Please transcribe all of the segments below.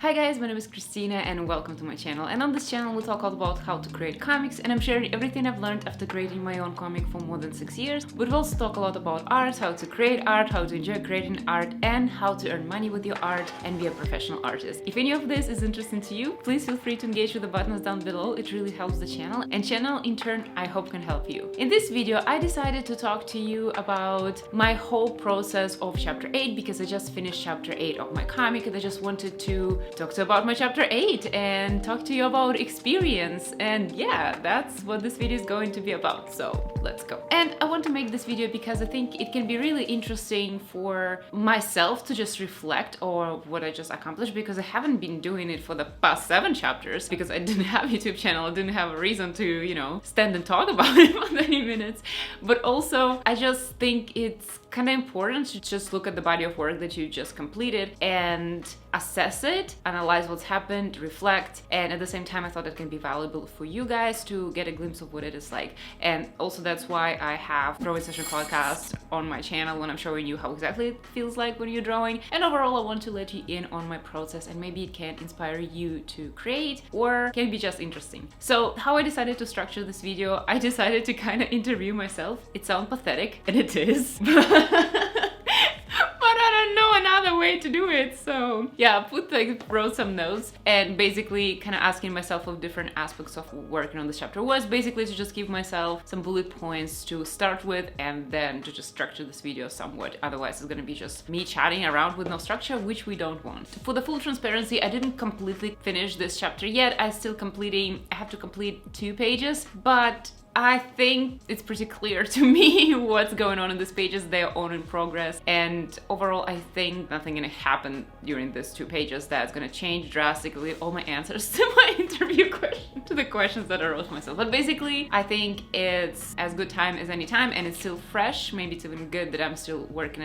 Hi guys, my name is Christina and welcome to my channel. And on this channel we'll talk all about how to create comics, and I'm sharing everything I've learned after creating my own comic for more than 6 years. But we'll also talk a lot about art, how to create art, how to enjoy creating art, and how to earn money with your art and be a professional artist. If any of this is interesting to you, please feel free to engage with the buttons down below. It really helps the channel, and channel in turn I hope can help you. In this video I decided to talk to you about my whole process of chapter 8 because I just finished chapter 8 of my comic and I just wanted to talk to you about my chapter 8 and talk to you about experience. And yeah, that's what this video is going to be about, so let's go. And I want to make this video because I think it can be really interesting for myself to just reflect on what I just accomplished, because I haven't been doing it for the past 7 chapters because I didn't have a YouTube channel. I didn't have a reason to, stand and talk about it for 30 minutes. But also I just think it's kind of important to just look at the body of work that you just completed and assess it, analyze what's happened, reflect, and at the same time I thought it can be valuable for you guys to get a glimpse of what it is like. And also that's why I have Drawing Session podcast on my channel, when I'm showing you how exactly it feels like when you're drawing. And overall I want to let you in on my process, and maybe it can inspire you to create, or can be just interesting. So how I decided to structure this video, I decided to kind of interview myself. It sounds pathetic, and it is. But I don't know another way to do it. So yeah, wrote some notes, and basically kind of asking myself of different aspects of working on this chapter was basically to just give myself some bullet points to start with, and then to just structure this video somewhat. Otherwise it's gonna be just me chatting around with no structure, which we don't want. For the full transparency, I didn't completely finish this chapter yet. I have to complete 2 pages, but I think it's pretty clear to me what's going on in these pages. They are all in progress, and overall I think nothing gonna happen during these 2 pages that's gonna change drastically all my answers to my interview question, to the questions that I wrote myself. But basically I think it's as good time as any time, and it's still fresh. Maybe it's even good that I'm still working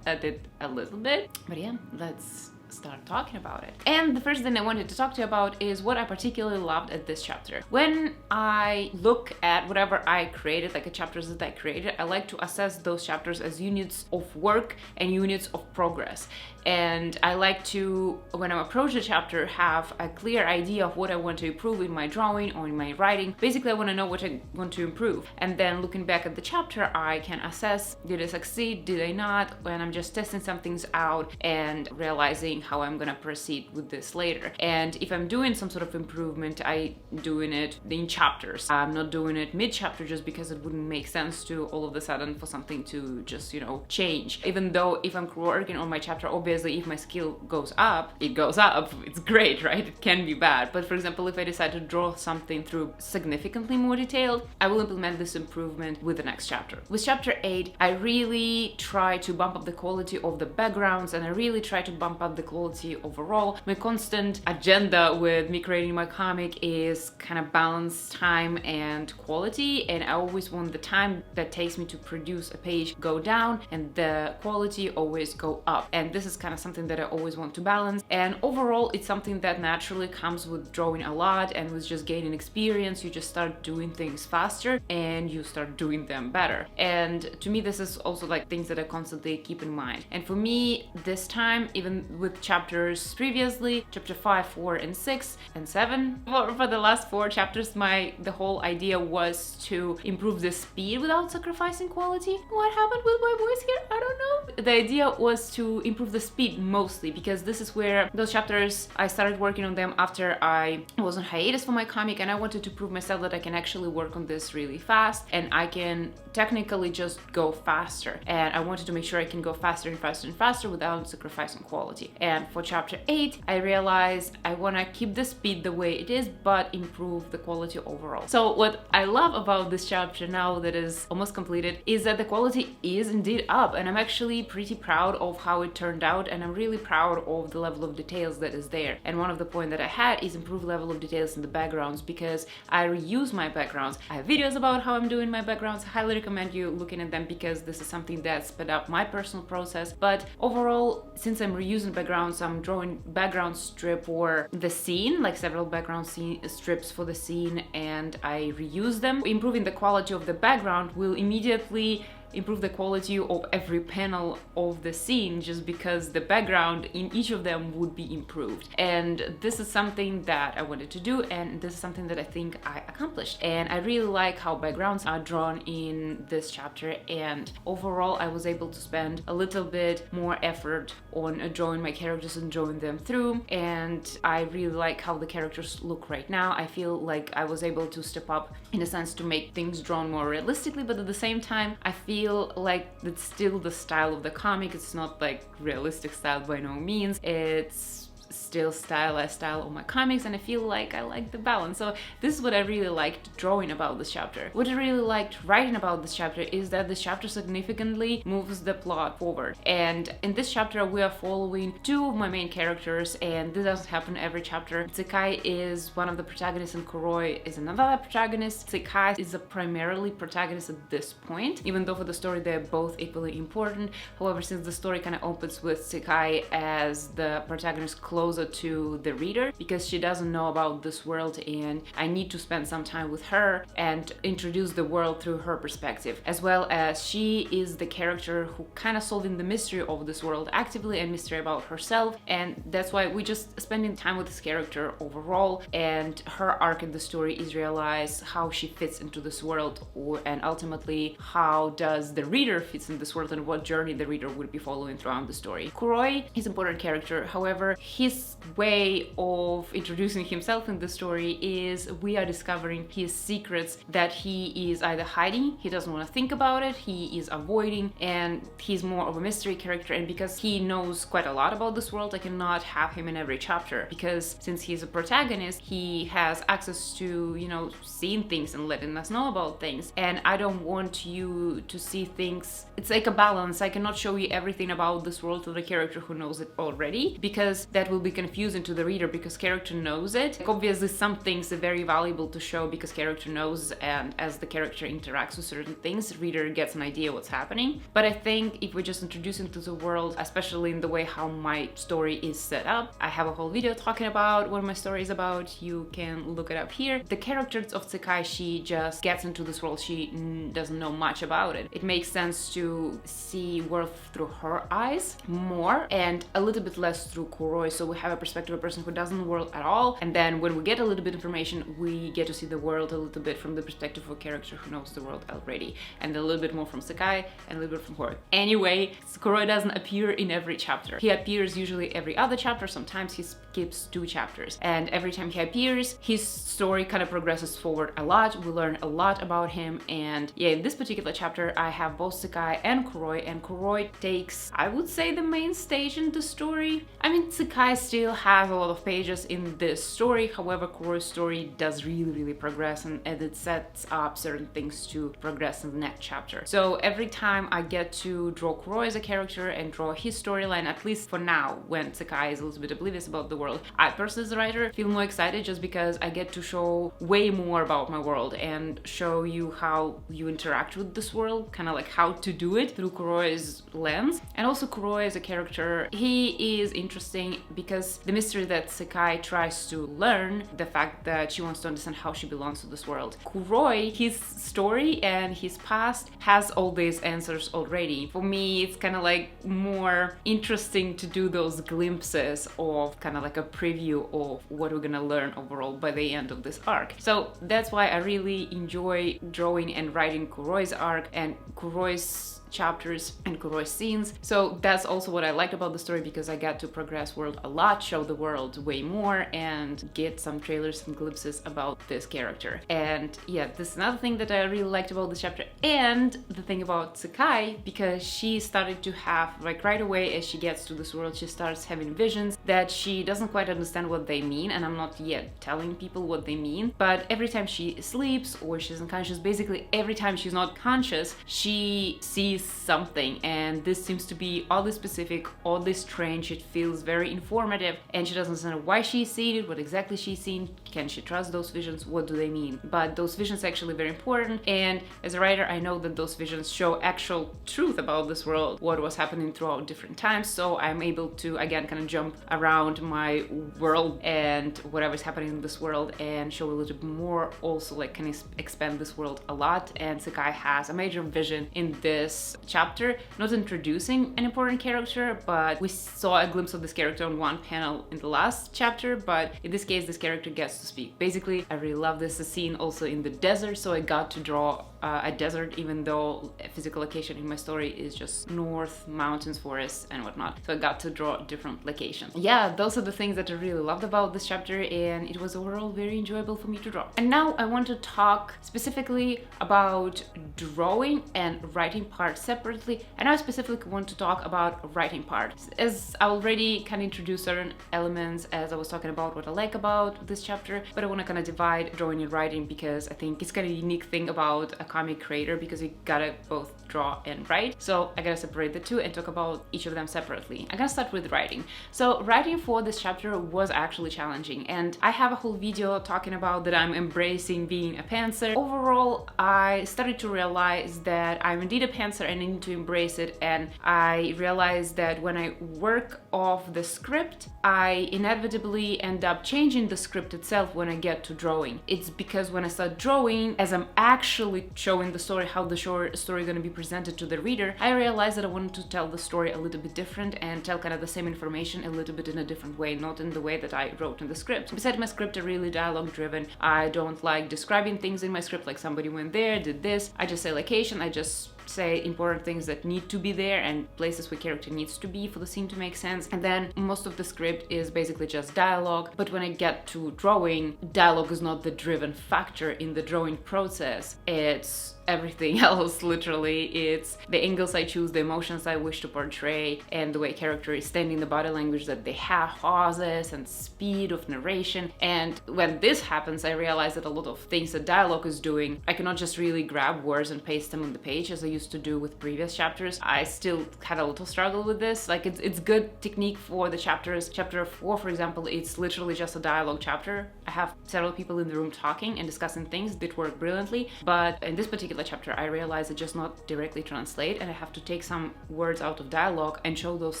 at it a little bit. But yeah, let's start talking about it. And the first thing I wanted to talk to you about is what I particularly loved at this chapter. When I look at whatever I created, like the chapters that I created, I like to assess those chapters as units of work and units of progress. And I like to, when I approach the chapter, have a clear idea of what I want to improve in my drawing or in my writing. Basically I want to know what I want to improve, and then looking back at the chapter I can assess, did I succeed, did I not, when I'm just testing some things out and realizing how I'm gonna proceed with this later. And if I'm doing some sort of improvement, I doing it in chapters. I'm not doing it mid-chapter just because it wouldn't make sense to all of a sudden for something to just, change. Even though if I'm working on my chapter, obviously if my skill goes up, it's great, right? It can be bad. But for example, if I decide to draw something through significantly more detailed, I will implement this improvement with the next chapter. With chapter 8, I really try to bump up the quality of the backgrounds, and I really try to bump up the quality overall. My constant agenda with me creating my comic is kind of balance time and quality, and I always want the time that takes me to produce a page go down and the quality always go up. And this is kind of something that I always want to balance. And overall it's something that naturally comes with drawing a lot and with just gaining experience. You just start doing things faster and you start doing them better. And to me this is also like things that I constantly keep in mind. And for me this time, even with chapters previously, chapter 5, 4 and 6 and 7, for the last 4 chapters, the whole idea was to improve the speed without sacrificing quality. What happened with my voice here? I don't know. The idea was to improve the speed mostly because this is where those chapters, I started working on them after I was on hiatus for my comic, and I wanted to prove myself that I can actually work on this really fast and I can technically just go faster. And I wanted to make sure I can go faster and faster and faster without sacrificing quality. And for chapter 8, I realized I want to keep the speed the way it is, but improve the quality overall. So what I love about this chapter now that is almost completed is that the quality is indeed up, and I'm actually pretty proud of how it turned out, and I'm really proud of the level of details that is there. And one of the points that I had is improved level of details in the backgrounds, because I reuse my backgrounds. I have videos about how I'm doing my backgrounds. I highly recommend you looking at them because this is something that sped up my personal process. But overall, since I'm reusing backgrounds, I'm drawing background strip for the scene, like several background strips for the scene, and I reuse them. Improving the quality of the background will immediately improve the quality of every panel of the scene just because the background in each of them would be improved. And this is something that I wanted to do, and this is something that I think I accomplished. And I really like how backgrounds are drawn in this chapter, and overall I was able to spend a little bit more effort on drawing my characters and drawing them through, and I really like how the characters look right now. I feel like I was able to step up in a sense to make things drawn more realistically, but at the same time I feel like it's still the style of the comic. It's not like realistic style by no means, it's still stylized style of my comics, and I feel like I like the balance. So this is what I really liked drawing about this chapter. What I really liked writing about this chapter is that this chapter significantly moves the plot forward. And in this chapter we are following two of my main characters, and this doesn't happen every chapter. Tsukai is one of the protagonists and Kuroi is another protagonist. Tsukai is a primarily protagonist at this point, even though for the story they're both equally important. However, since the story kind of opens with Tsukai as the protagonist closer to the reader, because she doesn't know about this world, and I need to spend some time with her and introduce the world through her perspective, as well as she is the character who kind of solving the mystery of this world actively and mystery about herself, and that's why we just spending time with this character overall, and her arc in the story is realize how she fits into this world, and ultimately how does the reader fits in this world and what journey the reader would be following throughout the story. Kuroi is an important character, however his way of introducing himself in the story is we are discovering his secrets that he is either hiding, he doesn't want to think about it, he is avoiding, and he's more of a mystery character. And because he knows quite a lot about this world, I cannot have him in every chapter, because since he's a protagonist he has access to, you know, seeing things and letting us know about things, and I don't want you to see things. It's like a balance. I cannot show you everything about this world to the character who knows it already, because that will be confusing to the reader because character knows it. Like, obviously some things are very valuable to show because character knows, and as the character interacts with certain things, reader gets an idea what's happening. But I think if we just introduce into the world, especially in the way how my story is set up, I have a whole video talking about what my story is about, you can look it up here. The characters of Tsukai, she just gets into this world, she doesn't know much about it. It makes sense to see world through her eyes more and a little bit less through Kuroi, so we have a perspective of a person who doesn't know the world at all, and then when we get a little bit information we get to see the world a little bit from the perspective of a character who knows the world already, and a little bit more from Tsukai and a little bit from her. Anyway, Kuroi doesn't appear in every chapter. He appears usually every other chapter, sometimes he skips 2 chapters, and every time he appears his story kind of progresses forward a lot, we learn a lot about him. And yeah, in this particular chapter I have both Tsukai and Kuroi takes, I would say, the main stage in the story. I mean, Tsukai still has a lot of pages in this story, however Kuroi's story does really progress, and it sets up certain things to progress in the next chapter. So every time I get to draw Kuroi as a character and draw his storyline, at least for now, when Tsukai is a little bit oblivious about the world, I personally as a writer feel more excited just because I get to show way more about my world and show you how you interact with this world, kind of like how to do it through Kuroi's lens. And also Kuroi as a character, he is interesting because the mystery that Tsukai tries to learn, the fact that she wants to understand how she belongs to this world. Kuroi, his story and his past has all these answers already. For me, it's kind of like more interesting to do those glimpses of kind of like a preview of what we're gonna learn overall by the end of this arc. So that's why I really enjoy drawing and writing Kuroi's arc and Kuroi's chapters and Kuroi scenes. So that's also what I liked about the story, because I got to progress world a lot, show the world way more, and get some trailers and glimpses about this character. And yeah, this is another thing that I really liked about this chapter, and the thing about Tsukai, because she started to have, like, right away as she gets to this world, she starts having visions that she doesn't quite understand what they mean, and I'm not yet telling people what they mean, but every time she sleeps or she's unconscious, basically every time she's not conscious, she sees something, and this seems to be oddly specific, oddly strange. It feels very informative, and she doesn't understand why she's seeing it, what exactly she's seeing, can she trust those visions, what do they mean. But those visions are actually very important, and as a writer I know that those visions show actual truth about this world, what was happening throughout different times, so I'm able to again kind of jump around my world and whatever's happening in this world, and show a little bit more, also like can expand this world a lot. And Sakai has a major vision in this chapter, not introducing an important character, but we saw a glimpse of this character on one panel in the last chapter, but in this case this character gets to speak. Basically, I really love this scene also in the desert, so I got to draw a desert, even though a physical location in my story is just north, mountains, forests, and whatnot. So I got to draw different locations. Yeah, those are the things that I really loved about this chapter, and it was overall very enjoyable for me to draw. And now I want to talk specifically about drawing and writing part separately, and I specifically want to talk about writing part. As I already kind of introduced certain elements as I was talking about what I like about this chapter, but I want to kind of divide drawing and writing because I think it's kind of a unique thing about a comic creator, because you gotta both draw and write. So I gotta separate the two and talk about each of them separately. I'm gonna start with writing. So writing for this chapter was actually challenging, and I have a whole video talking about that I'm embracing being a pantser. Overall, I started to realize that I'm indeed a pantser and I need to embrace it, and I realized that when I work off the script, I inevitably end up changing the script itself when I get to drawing. It's because when I start drawing, as I'm actually showing the story, how the story is going to be presented to the reader, I realized that I wanted to tell the story a little bit different and tell kind of the same information a little bit in a different way, not in the way that I wrote in the script. Besides, my script are really dialogue driven. I don't like describing things in my script like somebody went there, did this. I just say location, I just say important things that need to be there and places where character needs to be for the scene to make sense. And then most of the script is basically just dialogue. But when I get to drawing, dialogue is not the driven factor in the drawing process. It's everything else, literally. It's the angles I choose, the emotions I wish to portray, and the way character is standing, the body language that they have, pauses and speed of narration. And when this happens, I realize that a lot of things that dialogue is doing, I cannot just really grab words and paste them on the page as I used to do with previous chapters. I still had a little struggle with this. Like, it's good technique for the chapters. Chapter 4, for example, it's literally just a dialogue chapter. I have several people in the room talking and discussing things that work brilliantly, but in this particular chapter I realized it just not directly translate, and I have to take some words out of dialogue and show those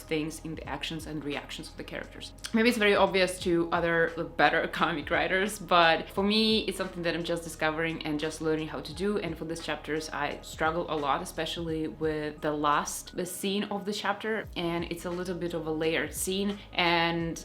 things in the actions and reactions of the characters. Maybe it's very obvious to other better comic writers, but for me it's something that I'm just discovering and just learning how to do. And for these chapters I struggle a lot, especially with the scene of the chapter, and it's a little bit of a layered scene, and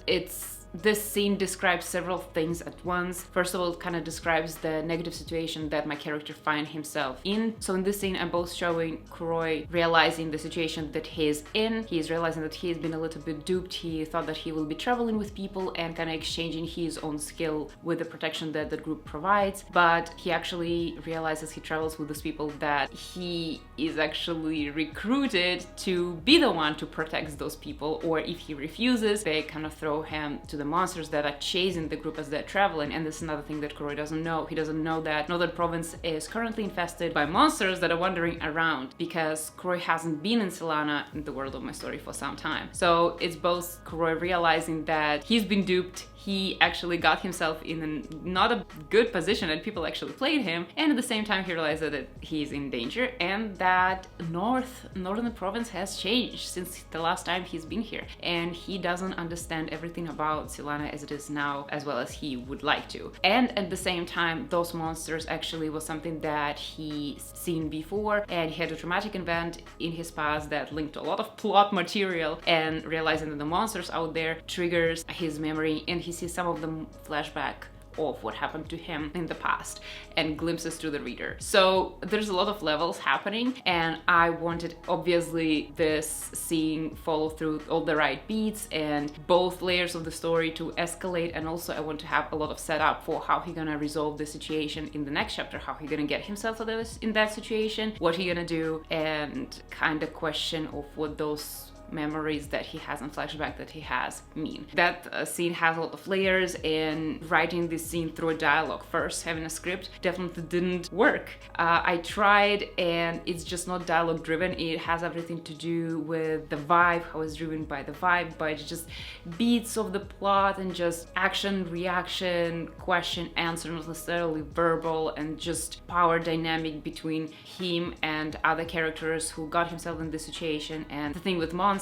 this scene describes several things at once. First of all, it kind of describes the negative situation that my character finds himself in. So in this scene, I'm both showing Kuroi realizing the situation that he's in. He's realizing that he's been a little bit duped. He thought that he will be traveling with people and kind of exchanging his own skill with the protection that the group provides. But he actually realizes he travels with those people that he is actually recruited to be the one to protect those people, or if he refuses, they kind of throw him to the monsters that are chasing the group as they're traveling. And this is another thing that Kuroi doesn't know. He doesn't know that Northern Province is currently infested by monsters that are wandering around, because Kuroi hasn't been in Silana, in the world of my story, for some time. So it's both Kuroi realizing that he's been duped, he actually got himself in not a good position and people actually played him, and at the same time he realized that he's in danger and that Northern Province has changed since the last time he's been here, and he doesn't understand everything about Silana as it is now as well as he would like to. And at the same time, those monsters actually was something that he seen before, and he had a traumatic event in his past that linked to a lot of plot material, and realizing that the monsters out there triggers his memory, and he sees some of them flashback of what happened to him in the past and glimpses to the reader. So there's a lot of levels happening, and I wanted obviously this scene follow through all the right beats and both layers of the story to escalate, and also I want to have a lot of setup for how he's gonna resolve the situation in the next chapter, how he's gonna get himself in that situation, what he's gonna do, and kind of question of what those memories that he has and flashback that he has mean. That scene has a lot of layers, and writing this scene through a dialogue first, having a script, definitely didn't work. I tried, and it's just not dialogue driven. It has everything to do with the vibe, how it's driven by the vibe, by just beats of the plot and just action, reaction, question, answer, not necessarily verbal, and just power dynamic between him and other characters who got himself in this situation. And the thing with monsters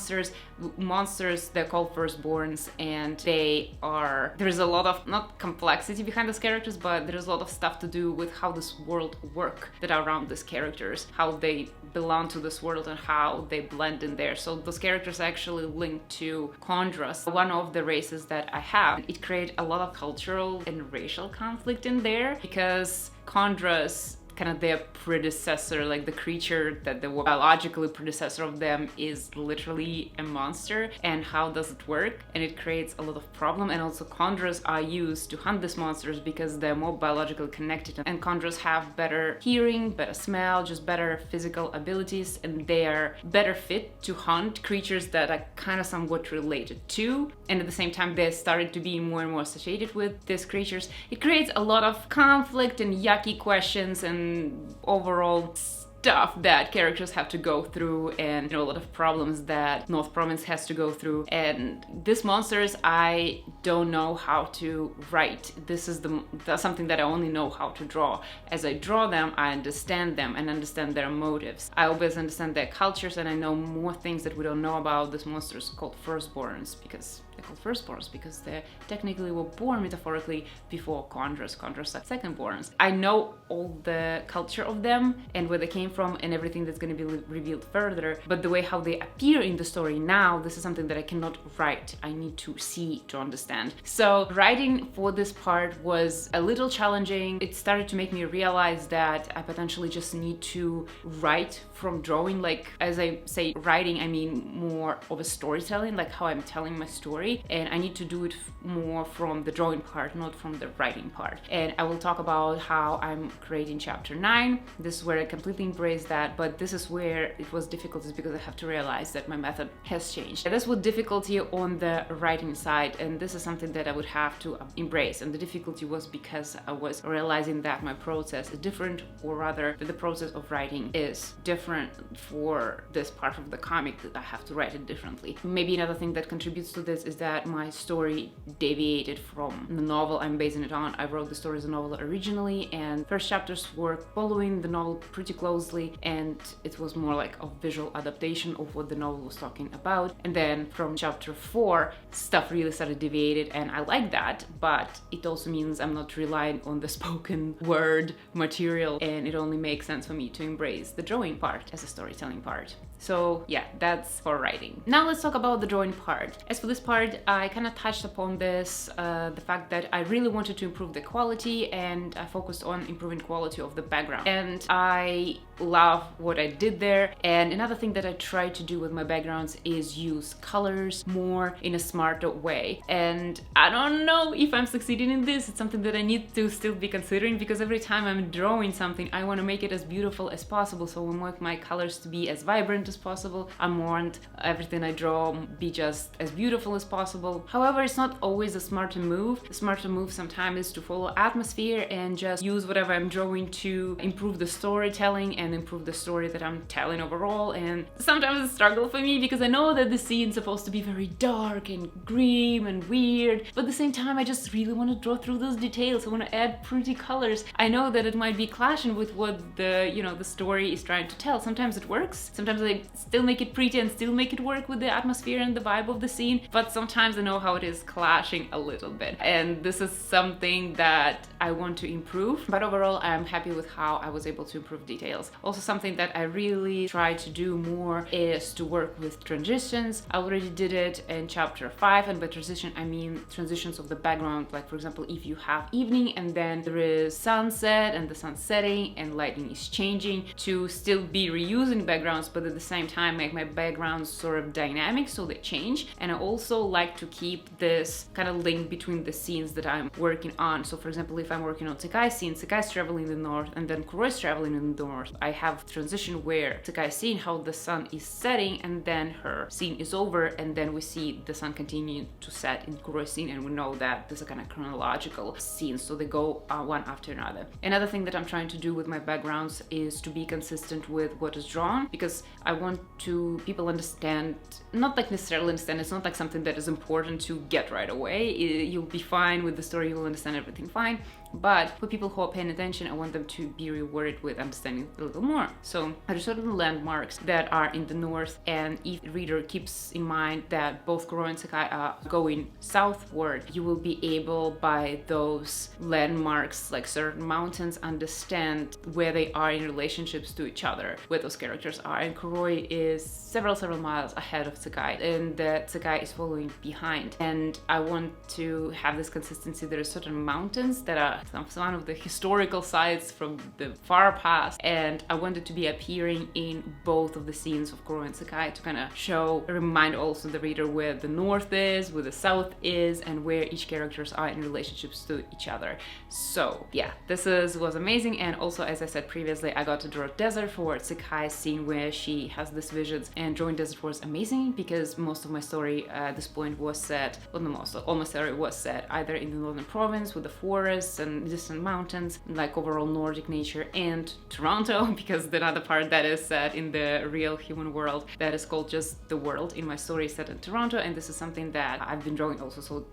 monsters, they're called firstborns, and there's a lot of, not complexity behind these characters, but there's a lot of stuff to do with how this world work that are around these characters, how they belong to this world and how they blend in there. So those characters are actually linked to Chondros, one of the races that I have. It created a lot of cultural and racial conflict in there because Chondros, kind of their predecessor, like the creature that the biologically predecessor of them, is literally a monster. And how does it work? And it creates a lot of problem. And also Chondros are used to hunt these monsters because they're more biologically connected, and Chondros have better hearing, better smell, just better physical abilities, and they are better fit to hunt creatures that are kind of somewhat related to. And at the same time, they're starting to be more and more associated with these creatures. It creates a lot of conflict and yucky questions and overall stuff that characters have to go through, and a lot of problems that North Province has to go through. And these monsters, I don't know how to write. This is that's something that I only know how to draw. As I draw them, I understand them and understand their motives. I always understand their cultures, and I know more things that we don't know about these monsters called firstborns, because they're called firstborns because they technically were born metaphorically before Chondros. Chondros are secondborns. I know all the culture of them and where they came from and everything that's going to be revealed further, but the way how they appear in the story now, this is something that I cannot write. I need to see to understand. So writing for this part was a little challenging. It started to make me realize that I potentially just need to write from drawing. Like, as I say writing, I mean more of a storytelling, like how I'm telling my story. And I need to do it more from the drawing part, not from the writing part. And I will talk about how I'm creating chapter 9. This is where I completely embrace that, but this is where it was difficult, is because I have to realize that my method has changed. And this was difficulty on the writing side, and this is something that I would have to embrace. And the difficulty was because I was realizing that my process is different, or rather that the process of writing is different for this part of the comic, that I have to write it differently. Maybe another thing that contributes to this is that my story deviated from the novel I'm basing it on. I wrote the story as a novel originally, and first chapters were following the novel pretty closely, and it was more like a visual adaptation of what the novel was talking about. And then from chapter 4, stuff really started deviated, and I like that, but it also means I'm not relying on the spoken word material, and it only makes sense for me to embrace the drawing part as a storytelling part. So yeah, that's for writing. Now let's talk about the drawing part. As for this part, I kind of touched upon this, the fact that I really wanted to improve the quality, and I focused on improving quality of the background. And I love what I did there. And another thing that I try to do with my backgrounds is use colors more in a smarter way. And I don't know if I'm succeeding in this. It's something that I need to still be considering, because every time I'm drawing something, I want to make it as beautiful as possible. So I want my colors to be as vibrant as possible. I want everything I draw be just as beautiful as possible. However, it's not always a smarter move. The smarter move sometimes is to follow atmosphere and just use whatever I'm drawing to improve the storytelling and improve the story that I'm telling overall. And sometimes it's a struggle for me, because I know that the scene's supposed to be very dark and grim and weird, but at the same time I just really want to draw through those details. I want to add pretty colors. I know that it might be clashing with what the story is trying to tell. Sometimes it works. Sometimes I still make it pretty and still make it work with the atmosphere and the vibe of the scene, but sometimes I know how it is clashing a little bit, and this is something that I want to improve. But overall, I'm happy with how I was able to improve details. Also, something that I really try to do more is to work with transitions. I already did it in chapter 5, and by transition I mean transitions of the background. Like, for example, if you have evening and then there is sunset and the sun setting and lighting is changing, to still be reusing backgrounds, but at the same time make my backgrounds sort of dynamic so they change. And I also like to keep this kind of link between the scenes that I'm working on. So for example, if I'm working on Sakai's scene, Sakai's traveling in the north and then Kuroi's traveling in the north, I have transition where Sakai's seeing how the sun is setting and then her scene is over, and then we see the sun continue to set in Kuroi's scene, and we know that this is a kind of chronological scene, so they go one after another. Another thing that I'm trying to do with my backgrounds is to be consistent with what is drawn, because I want to people understand, not like necessarily understand, it's not like something that is important to get right away. You'll be fine with the story, you'll understand everything fine. But for people who are paying attention, I want them to be rewarded with understanding a little more. So there are certain landmarks that are in the north, and if the reader keeps in mind that both Kuro and Sakai are going southward, you will be able by those landmarks, like certain mountains, understand where they are in relationships to each other, where those characters are. And Kuroi is several miles ahead of Sakai, and that Sakai is following behind. And I want to have this consistency. There are certain mountains that are some of the historical sites from the far past, and I wanted to be appearing in both of the scenes of Kuro and Sakai to kind of remind also the reader where the north is, where the south is, and where each characters are in relationships to each other. So yeah, this was amazing. And also, as I said previously, I got to draw desert for Sakai's scene where she has these visions, and drawing desert was amazing because most of my story at this point was set, well, not most, all my story was set either in the northern province with the forests and distant mountains, like overall Nordic nature, and Toronto, because the other part that is set in the real human world that is called just the world in my story is set in Toronto. And this is something that I've been drawing also, so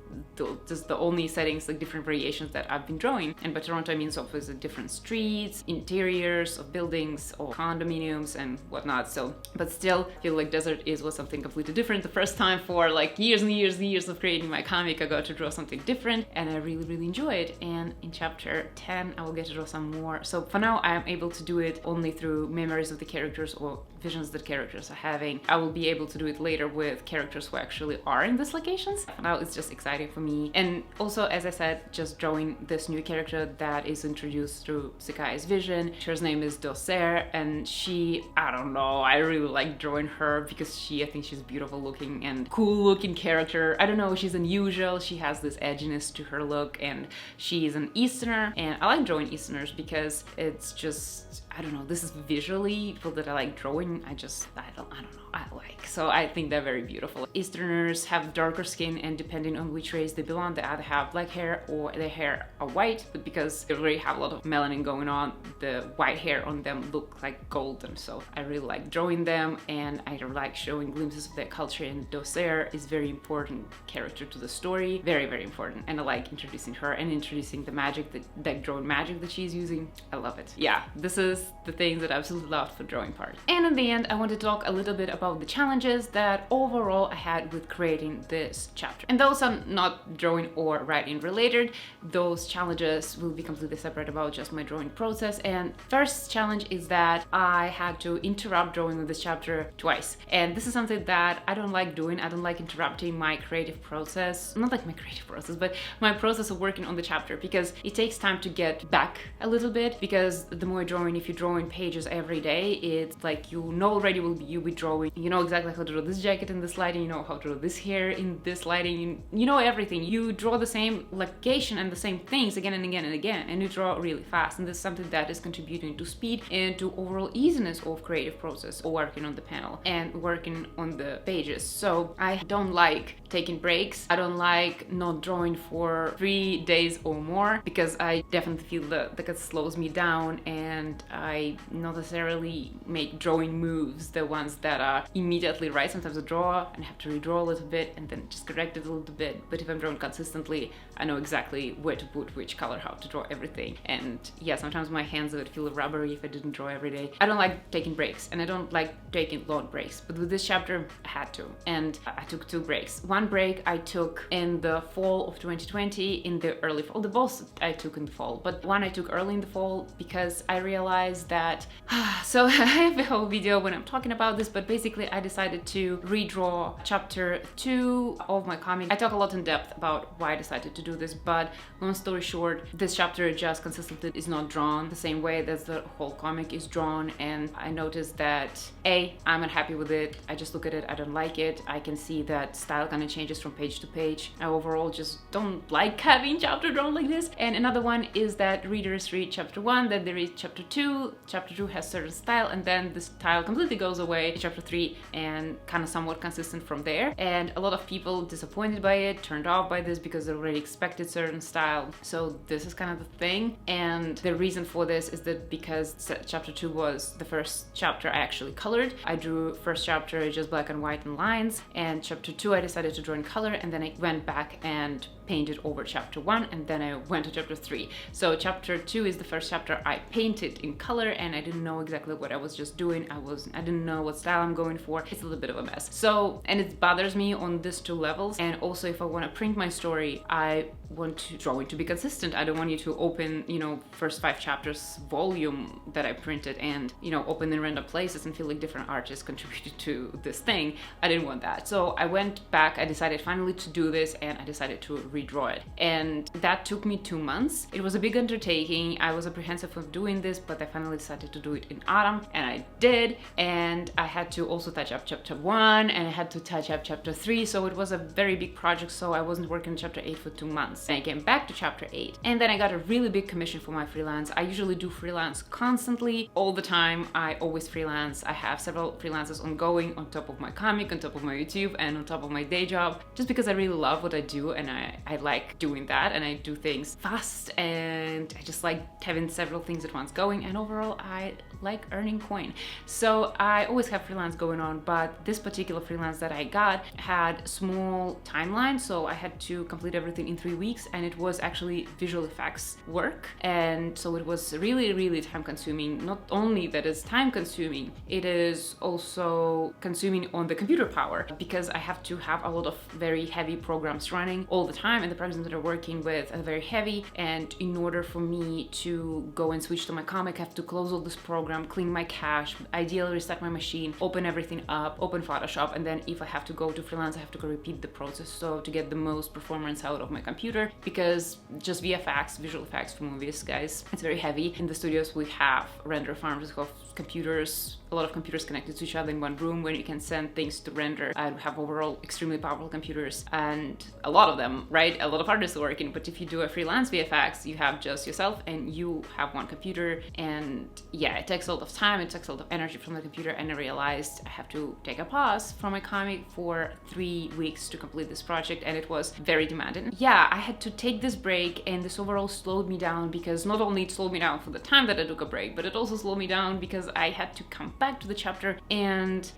just the only settings, like different variations that I've been drawing. And by Toronto I means obviously different streets, interiors of buildings or condominiums and whatnot. So but still I feel like desert was something completely different. The first time for like years and years of creating my comic, I got to draw something different, and I really enjoy it. And in chapter 10 I will get to draw some more. So for now I am able to do it only through memories of the characters or visions that characters are having. I will be able to do it later with characters who actually are in these locations. Now it's just exciting for me. And also, as I said, just drawing this new character that is introduced through Sakai's vision. Her name is Dosair, and she, I don't know, I really like drawing her because I think she's beautiful looking and cool looking character. I don't know, she's unusual, she has this edginess to her look, and she is an Easterner, and I like drawing Easterners because it's just, I don't know, this is visually people that I like drawing. I don't know, I like. So I think they're very beautiful. Easterners have darker skin, and depending on which race they belong, they either have black hair or their hair are white, but because they already have a lot of melanin going on, the white hair on them look like golden. So I really like drawing them, and I like showing glimpses of their culture, and Dosair is very important character to the story, very important. And I like introducing her and introducing the magic, that drawing magic that she's using. I love it. Yeah, this is the things that I absolutely loved for drawing part. And in the end, I want to talk a little bit about the challenges that overall I had with creating this chapter. And those are not drawing or writing related. Those challenges will be completely separate about just my drawing process. And first challenge is that I had to interrupt drawing with this chapter twice. And this is something that I don't like doing. I don't like interrupting my creative process. Not like my creative process, but my process of working on the chapter, because it takes time to get back a little bit. Because the more drawing, if you're drawing pages every day, it's like you know already you'll be drawing. You know exactly how to draw this jacket in this lighting, you know how to draw this hair in this lighting, you know everything. You draw the same location and the same things again and again and again, and you draw really fast. And this is something that is contributing to speed and to overall easiness of creative process or working on the panel and working on the pages. So I don't like taking breaks. I don't like not drawing for 3 days or more, because I definitely feel that it slows me down, and I not necessarily make drawing moves, the ones that are immediately right. Sometimes I draw and have to redraw a little bit and then just correct it a little bit. But if I'm drawing consistently, I know exactly where to put which color, how to draw everything. And yeah, sometimes my hands would feel rubbery if I didn't draw every day. I don't like taking breaks, and I don't like taking long breaks. But with this chapter, I had to. And I took 2 breaks. One break I took in the fall of 2020, in the early fall. The both I took in the fall, but one I took early in the fall because I realized that so I have a whole video when I'm talking about this, but basically I decided to redraw chapter 2 of my comic. I talk a lot in depth about why I decided to do this, but long story short, this chapter just consistently is not drawn the same way that the whole comic is drawn. And I noticed that I'm unhappy with it. I just look at it, I don't like it. I can see that style kind of changes from page to page. I overall just don't like having chapter drawn like this. And another one is that readers read chapter 1, then they read chapter 2. Chapter 2 has certain style, and then the style completely goes away in chapter 3, and kind of somewhat consistent from there. And a lot of people disappointed by it, turned off by this, because they already expected certain style. So this is kind of the thing. And the reason for this is that because chapter 2 was the first chapter I actually colored. I drew first chapter just black and white and lines, and chapter 2 I decided to draw in color, and then I went back and painted over chapter 1, and then I went to chapter 3. So chapter 2 is the first chapter I painted in color, and I didn't know exactly what I was just doing. I didn't know what style I'm going for. It's a little bit of a mess. So, and it bothers me on these two levels. And also, if I want to print my story, I want to drawing to be consistent. I don't want you to open, first 5 chapters volume that I printed and, open in random places and feel like different artists contributed to this thing. I didn't want that. So I went back, I decided finally to do this, and I decided to redraw it. And that took me 2 months. It was a big undertaking. I was apprehensive of doing this, but I finally decided to do it in autumn, and I did. And I had to also touch up chapter 1, and I had to touch up chapter 3. So it was a very big project. So I wasn't working on chapter 8 for 2 months. And I came back to chapter 8, and then I got a really big commission for my freelance. I usually do freelance constantly, all the time. I always freelance. I have several freelances ongoing on top of my comic, on top of my YouTube, and on top of my day job, just because I really love what I do, and I like doing that, and I do things fast, and I just like having several things at once going, and overall I like earning coin. So I always have freelance going on, but this particular freelance that I got had small timeline, so I had to complete everything in 3 weeks, and it was actually visual effects work, and so it was really time consuming. Not only that it's time consuming, it is also consuming on the computer power, because I have to have a lot of very heavy programs running all the time, and the programs that I'm working with are very heavy, and in order for me to go and switch to my comic, I have to close all this program, clean my cache, ideally restart my machine, open everything up, open Photoshop, and then if I have to go to freelance, I have to go repeat the process, so to get the most performance out of my computer, because just VFX, visual effects for movies, guys, it's very heavy. In the studios we have render farms, we have computers, a lot of computers connected to each other in one room where you can send things to render, and have overall extremely powerful computers, and a lot of them, right? A lot of artists are working, but if you do a freelance VFX, you have just yourself and you have one computer, and yeah, it takes a lot of time, it takes a lot of energy from the computer, and I realized I have to take a pause from my comic for 3 weeks to complete this project, and it was very demanding. Yeah, I had to take this break, and this overall slowed me down, because not only it slowed me down for the time that I took a break, but it also slowed me down because I had to come back to the chapter and,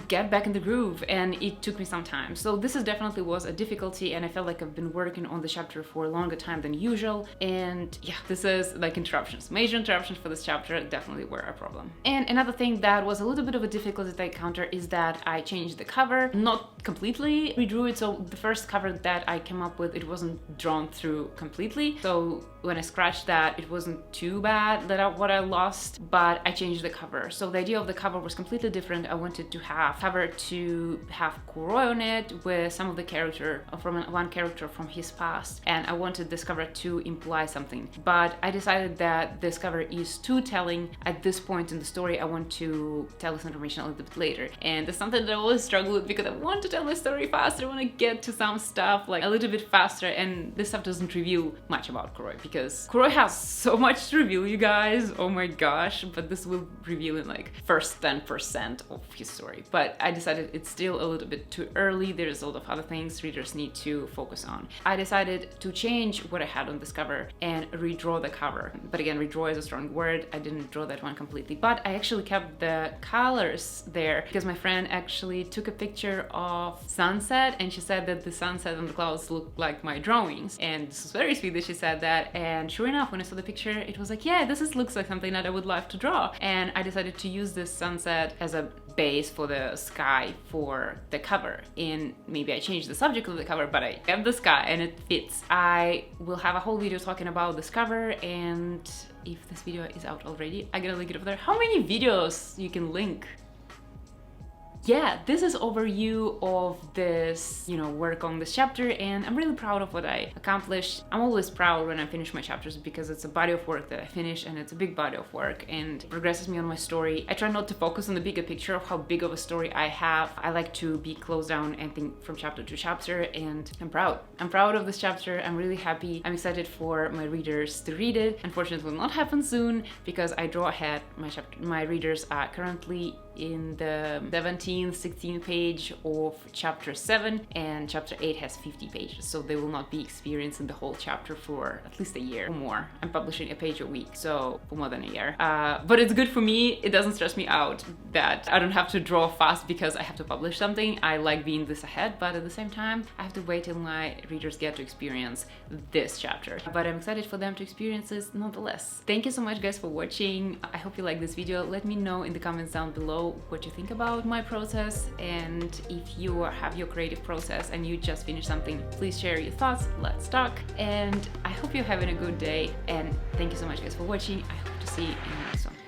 get back in the groove, and it took me some time. So this is definitely was a difficulty, and I felt like I've been working on the chapter for a longer time than usual, and yeah, this is like interruptions. Major interruptions for this chapter definitely were a problem. And another thing that was a little bit of a difficulty that I encountered is that I changed the cover, not completely redrew it. So the first cover that I came up with, it wasn't drawn through completely. So when I scratched that, it wasn't too bad that what I lost, but I changed the cover. So the idea of the cover was completely different. I wanted to have cover to have Kuroi on it with some of the character from one character from his past, and I wanted this cover to imply something, but I decided that this cover is too telling at this point in the story. I want to tell this information a little bit later, and it's something that I always struggle with, because I want to tell my story faster. I want to get to some stuff like a little bit faster, and this stuff doesn't reveal much about Kuroi, because Kuroi has so much to reveal, you guys. Oh my gosh, but this will reveal in like first 10% of his story. But I decided it's still a little bit too early. There's a lot of other things readers need to focus on. I decided to change what I had on this cover and redraw the cover. But again, redraw is a strong word. I didn't draw that one completely, but I actually kept the colors there, because my friend actually took a picture of sunset, and she said that the sunset and the clouds looked like my drawings. And this was very sweet that she said that. And sure enough, when I saw the picture, it was like, yeah, looks like something that I would love to draw. And I decided to use this sunset as a base for the sky for the cover. And maybe I changed the subject of the cover, but I kept the sky and it fits. I will have a whole video talking about this cover, and if this video is out already, I'm gonna link it over there. How many videos you can link? Yeah, this is overview of this, work on this chapter, and I'm really proud of what I accomplished. I'm always proud when I finish my chapters, because it's a body of work that I finish, and it's a big body of work, and it progresses me on my story. I try not to focus on the bigger picture of how big of a story I have. I like to be closed down and think from chapter to chapter, and I'm proud. I'm proud of this chapter. I'm really happy. I'm excited for my readers to read it. Unfortunately, it will not happen soon, because I draw ahead. My readers are currently in the 17th, 16th page of chapter 7, and chapter 8 has 50 pages, so they will not be experiencing the whole chapter for at least a year or more. I'm publishing a page a week, so for more than a year. But it's good for me. It doesn't stress me out that I don't have to draw fast because I have to publish something. I like being this ahead, but at the same time, I have to wait till my readers get to experience this chapter. But I'm excited for them to experience this nonetheless. Thank you so much, guys, for watching. I hope you like this video. Let me know in the comments down below what you think about my process, and if you have your creative process and you just finished something, please share your thoughts. Let's talk. And I hope you're having a good day, and thank you so much, guys, for watching. I hope to see you in the next one.